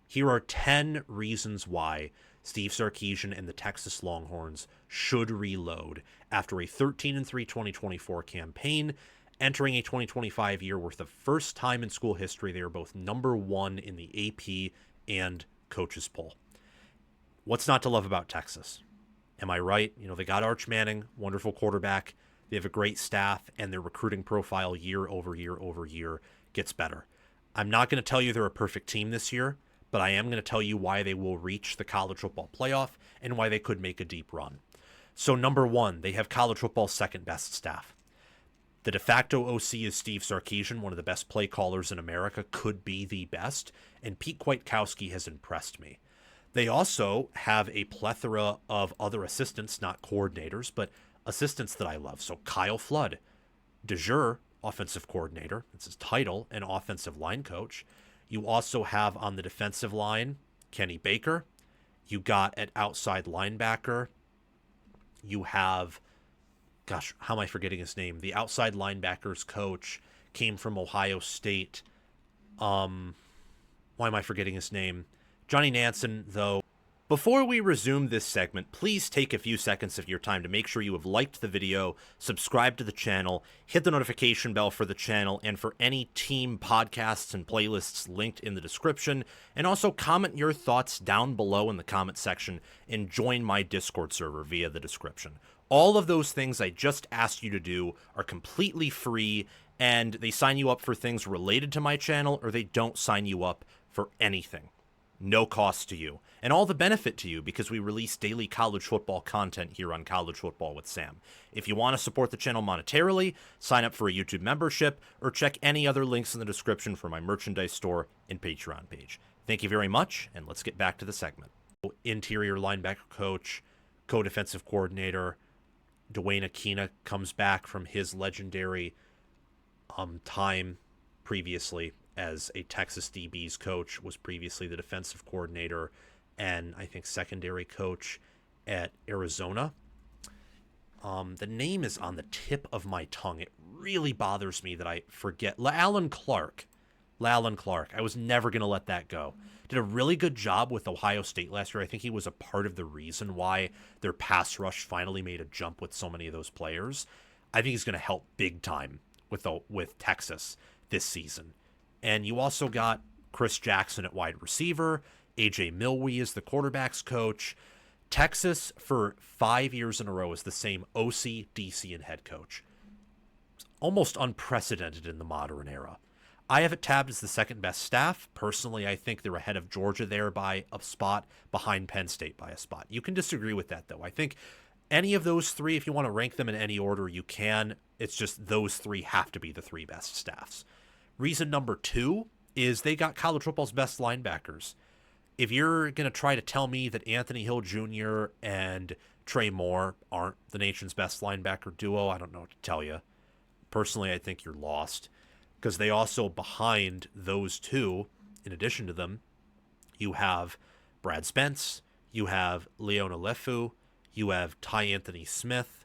Here are 10 reasons why Steve Sarkisian and the Texas Longhorns should reload after a 13-3 2024 campaign, entering a 2025 year where, for the first time in school history, they are both number one in the AP and coaches poll. What's not to love about Texas? Am I right? They got Arch Manning, wonderful quarterback. They have a great staff, and their recruiting profile year over year over year gets better. I'm not going to tell you they're a perfect team this year, but I am going to tell you why they will reach the college football playoff and why they could make a deep run. So number one, they have college football's second best staff. The de facto OC is Steve Sarkisian, one of the best play callers in America, could be the best, and Pete Kwiatkowski has impressed me. They also have a plethora of other assistants, not coordinators, but assistants that I love. So Kyle Flood, de jure offensive coordinator, that's his title, and offensive line coach. You also have on the defensive line Kenny Baker. You got at outside linebacker. You have, gosh, how am I forgetting his name? The outside linebackers coach came from Ohio State. Why am I forgetting his name? Johnny Nansen, though. Before we resume this segment, please take a few seconds of your time to make sure you have liked the video, subscribe to the channel, hit the notification bell for the channel and for any team podcasts and playlists linked in the description, and also comment your thoughts down below in the comment section and join my Discord server via the description. All of those things I just asked you to do are completely free, and they sign you up for things related to my channel, or they don't sign you up for anything. No cost to you, and all the benefit to you because we release daily college football content here on College Football with Sam. If you want to support the channel monetarily, sign up for a YouTube membership or check any other links in the description for my merchandise store and Patreon page. Thank you very much, and let's get back to the segment. Interior linebacker coach, co-defensive coordinator, Dwayne Akina comes back from his legendary time previously as a Texas DB's coach, was previously the defensive coordinator and I think secondary coach at Arizona. The name is on the tip of my tongue. It really bothers me that I forget. La'Allen Clark. I was never going to let that go. Did a really good job with Ohio State last year. I think he was a part of the reason why their pass rush finally made a jump with so many of those players. I think he's going to help big time with Texas this season. And you also got Chris Jackson at wide receiver. A.J. Milwee is the quarterback's coach. Texas, for 5 years in a row, is the same OC, DC, and head coach. It's almost unprecedented in the modern era. I have it tabbed as the second best staff. Personally, I think they're ahead of Georgia there by a spot, behind Penn State by a spot. You can disagree with that, though. I think any of those three, if you want to rank them in any order, you can. It's just those three have to be the three best staffs. Reason number two is they got college football's best linebackers. If you're going to try to tell me that Anthony Hill Jr. and Trey Moore aren't the nation's best linebacker duo, I don't know what to tell you. Personally, I think you're lost, because they also, behind those two, in addition to them, you have Brad Spence, you have Leona Lefu, you have Ty Anthony Smith,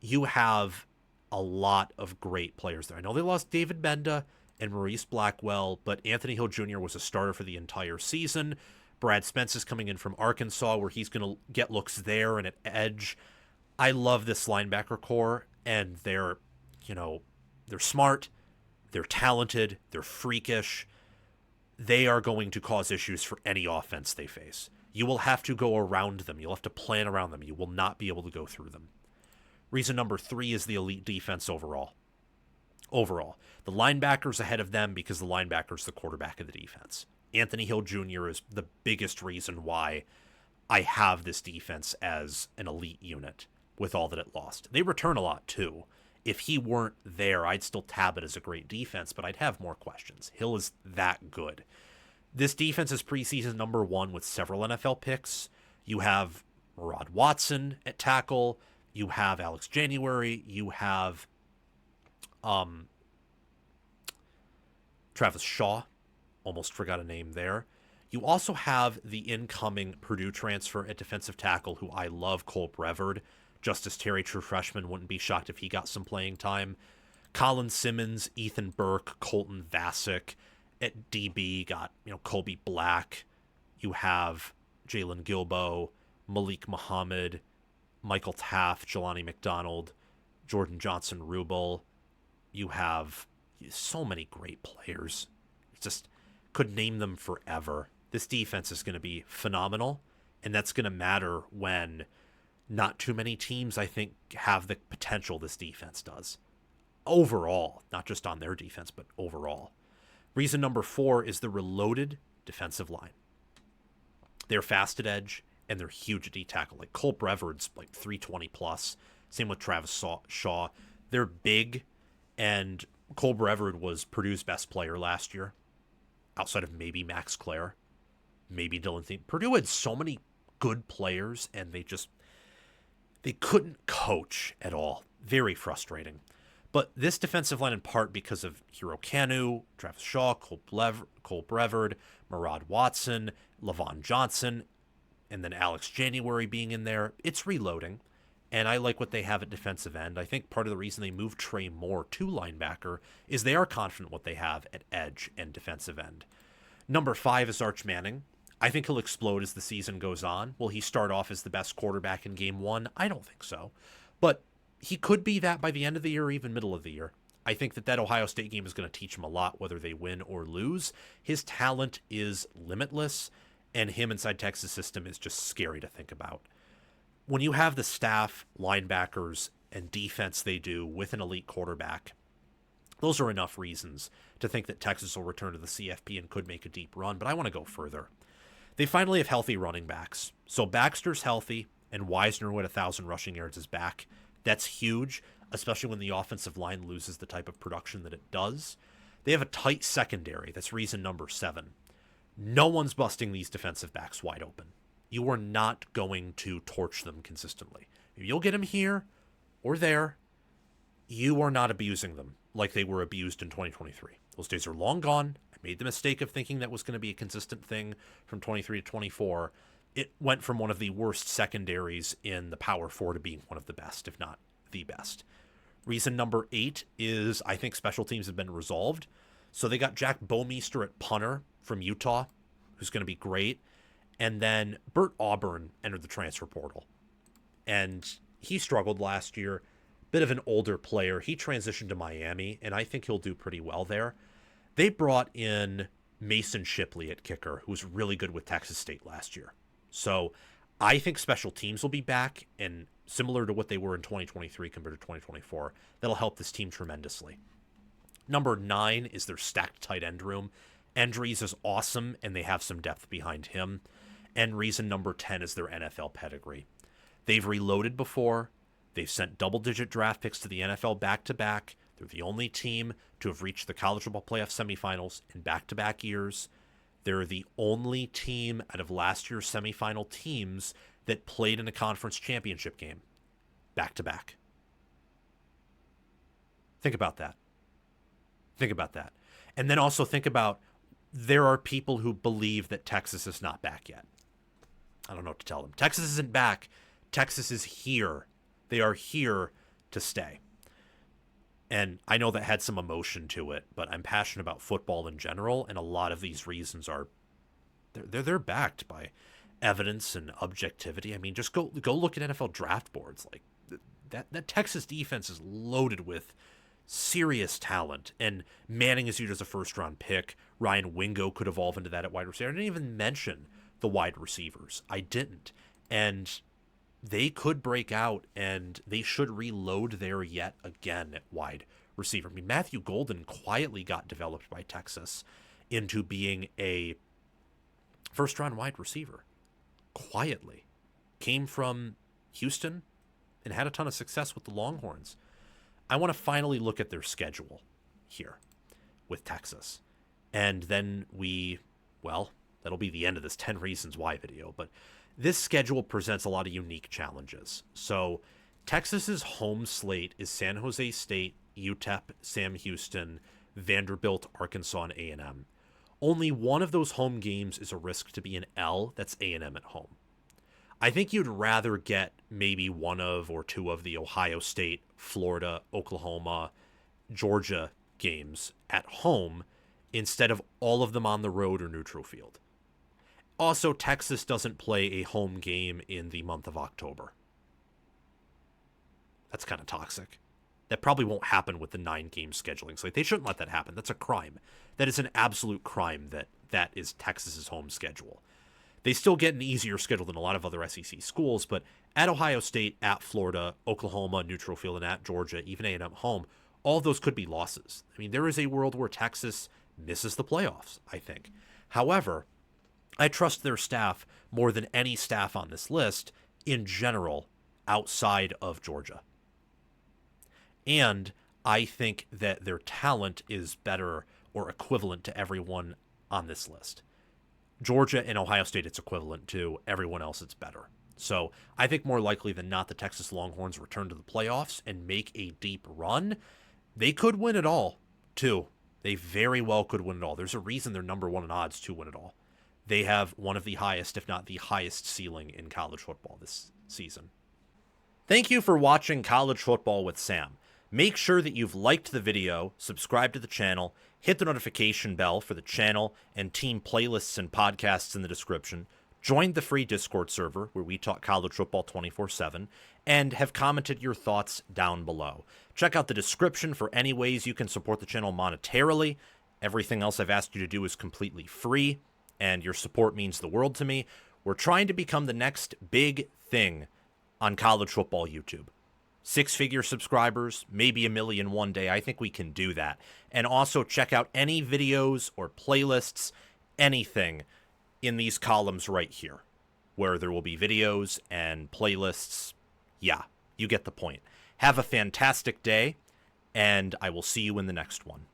you have a lot of great players there. I know they lost David Benda and Maurice Blackwell, but Anthony Hill Jr. was a starter for the entire season. Brad Spence is coming in from Arkansas, where he's going to get looks there and at edge. I love this linebacker core, and they're smart, they're talented, they're freakish. They are going to cause issues for any offense they face. You will have to go around them. You'll have to plan around them. You will not be able to go through them. Reason number three is the elite defense overall. The linebackers ahead of them because the linebacker's the quarterback of the defense. Anthony Hill Jr. is the biggest reason why I have this defense as an elite unit with all that it lost. They return a lot too. If he weren't there, I'd still tab it as a great defense, but I'd have more questions. Hill is that good. This defense is preseason number one with several NFL picks. You have Murad Watson at tackle. You have Alex January. You have Travis Shaw. Almost forgot a name there. You also have the incoming Purdue transfer at defensive tackle, who I love, Cole Brevard. Justice Terry, true freshman, wouldn't be shocked if he got some playing time. Colin Simmons, Ethan Burke, Colton Vasek. At DB, got Colby Black, You have Jalen Gilbo, Malik Muhammad, Michael Taft, Jelani McDonald, Jordan Johnson-Rubel. You have so many great players. Just could name them forever. This defense is going to be phenomenal, and that's going to matter when not too many teams, I think, have the potential this defense does. Overall, not just on their defense, but overall. Reason number 4 is the reloaded defensive line. They're fast at edge, and they're huge at D-tackle. Like Cole Brevard's like 320 plus. Same with Travis Shaw. They're big, and Cole Brevard was Purdue's best player last year, outside of maybe Max Clare, maybe Dylan Thiem. Purdue had so many good players, and they couldn't coach at all. Very frustrating. But this defensive line, in part because of Hero Kanu, Travis Shaw, Cole Brevard, Murad Watson, Lavon Johnson, and then Alex January being in there, it's reloading. And I like what they have at defensive end. I think part of the reason they moved Trey Moore to linebacker is they are confident what they have at edge and defensive end. Number 5 is Arch Manning. I think he'll explode as the season goes on. Will he start off as the best quarterback in game 1? I don't think so. But he could be that by the end of the year or even middle of the year. I think that Ohio State game is going to teach him a lot, whether they win or lose. His talent is limitless, and him inside Texas system is just scary to think about. When you have the staff, linebackers, and defense they do with an elite quarterback, those are enough reasons to think that Texas will return to the CFP and could make a deep run, but I want to go further. They finally have healthy running backs. So Baxter's healthy, and Wisner, who had 1,000 rushing yards, is back. That's huge, especially when the offensive line loses the type of production that it does. They have a tight secondary. That's reason number 7. No one's busting these defensive backs wide open. You are not going to torch them consistently. You'll get them here or there. You are not abusing them like they were abused in 2023. Those days are long gone. I made the mistake of thinking that was going to be a consistent thing from 23 to 24. It went from one of the worst secondaries in the Power 4 to being one of the best, if not the best. Reason number 8 is I think special teams have been resolved. So they got Jack Bomeister at punter from Utah, who's going to be great. And then Bert Auburn entered the transfer portal. And he struggled last year. Bit of an older player. He transitioned to Miami, and I think he'll do pretty well there. They brought in Mason Shipley at kicker, who was really good with Texas State last year. So I think special teams will be back, and similar to what they were in 2023 compared to 2024, that'll help this team tremendously. Number 9 is their stacked tight end room. Endries is awesome, and they have some depth behind him. And reason number 10 is their NFL pedigree. They've reloaded before. They've sent double-digit draft picks to the NFL back-to-back. They're the only team to have reached the college football playoff semifinals in back-to-back years. They're the only team out of last year's semifinal teams that played in a conference championship game back-to-back. Think about that. Think about that. And then also think about there are people who believe that Texas is not back yet. I don't know what to tell them. Texas isn't back. Texas is here. They are here to stay. And I know that had some emotion to it, but I'm passionate about football in general, and a lot of these reasons are they're backed by evidence and objectivity. I mean, just go look at NFL draft boards. Like that Texas defense is loaded with serious talent, and Manning is viewed as a first-round pick. Ryan Wingo could evolve into that at wide receiver. I didn't even mention the wide receivers. I didn't. And they could break out, and they should reload there yet again at wide receiver. I mean, Matthew Golden quietly got developed by Texas into being a first-round wide receiver. Quietly. Came from Houston and had a ton of success with the Longhorns. I want to finally look at their schedule here with Texas. And then that'll be the end of this 10 Reasons Why video, but this schedule presents a lot of unique challenges. So Texas's home slate is San Jose State, UTEP, Sam Houston, Vanderbilt, Arkansas, and A&M. Only one of those home games is a risk to be an L. That's A&M at home. I think you'd rather get maybe one of or two of the Ohio State, Florida, Oklahoma, Georgia games at home instead of all of them on the road or neutral field. Also, Texas doesn't play a home game in the month of October. That's kind of toxic. That probably won't happen with the 9-game scheduling. So they shouldn't let that happen. That's a crime. That is an absolute crime that is Texas's home schedule. They still get an easier schedule than a lot of other SEC schools, but at Ohio State, at Florida, Oklahoma, neutral field, and at Georgia, even A&M home, all of those could be losses. I mean, there is a world where Texas misses the playoffs, I think. However, I trust their staff more than any staff on this list in general outside of Georgia. And I think that their talent is better or equivalent to everyone on this list. Georgia and Ohio State, it's equivalent to. Everyone else, it's better. So I think more likely than not, the Texas Longhorns return to the playoffs and make a deep run. They could win it all, too. They very well could win it all. There's a reason they're number one in odds to win it all. They have one of the highest, if not the highest ceiling in college football this season. Thank you for watching College Football with Sam. Make sure that you've liked the video, subscribe to the channel, hit the notification bell for the channel and team playlists and podcasts in the description, join the free Discord server where we talk college football 24/7, and have commented your thoughts down below. Check out the description for any ways you can support the channel monetarily. Everything else I've asked you to do is completely free, and your support means the world to me. We're trying to become the next big thing on college football YouTube. 6-figure subscribers, maybe 1 million one day. I think we can do that. And also check out any videos or playlists, anything in these columns right here, where there will be videos and playlists. Yeah, you get the point. Have a fantastic day, and I will see you in the next one.